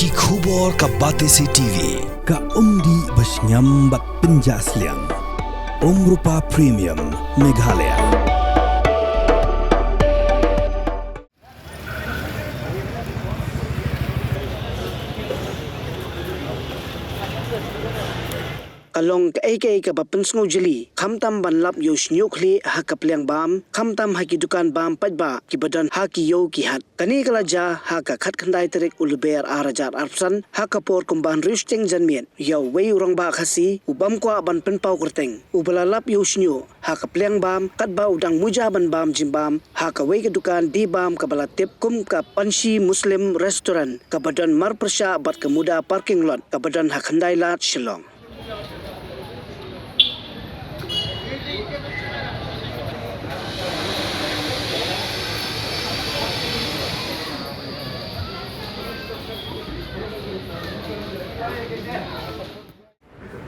Ki khubor ka Batesi TV. Ka umdi basnyambak penjaslian. Rupa Premium Meghalaya. Kalong ka bapensngo jeli khamtam banlap yo shnyukli hakaplyang bam khamtam haki dukan bam pajba ki badan haki yo ki hat kani kalaja haka khat khandai terik ulber arajar arpsan hakapor kumban risting janmien yo wei urang ba khasi ubam kwa ban penpau kerteng ubalalap yo shnyu hakaplyang bam katba udang muja ban bam jimbam haka wei ka dukan di bam kabala tip kum ka panshi muslim restaurant ka badan mar persha bat kemuda parking lot ka badan hakhandai lat shillong.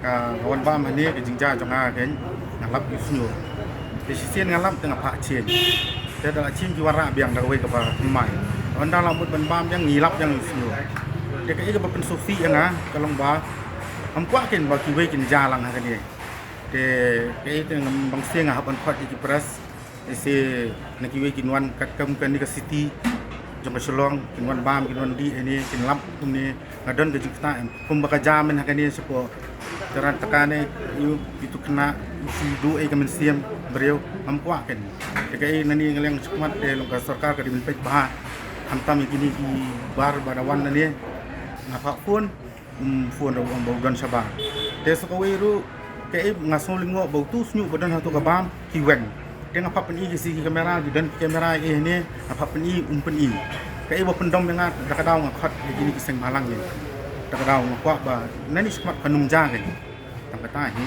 Kawan bam ini ke jingja jonga kan ngalap isnyo di sisi ngalap tengah pak cien dia adalah cien juara biang dagwe ke pemai anda lambut ban bam yang ngilap yang isnyo dia ke iga bapen sofi yang kalau ba ampuakin bagi we kin jalang kan dia de ke itu bang siang hapan khot iki pras isi neki we kinwan kat kam kan di ke city jomba selong kinwan bam kinwan di ini kinlap tumni ngadon ke jikta pembaka jamin kan dia sepo jaran tekane itu kena sidu kemen siam beliau ampuakan DKI nani ngeleng sekemat de longka sarkar ka dimin pek bah hantam gini di bar badawan nani ngapa pun phun ro bau don sabar de sokawiru KI ngasong lingo bau tu snyu badan hatu ka bam kiwen de ngapa pen i si kamera di dan kamera ini apa pen i pen i KI bo pendom yang dakadaw ngakhat gini kiseng malang ni dakadaw ngakwa ba nani sekemat kanum jaga ni tangkata ni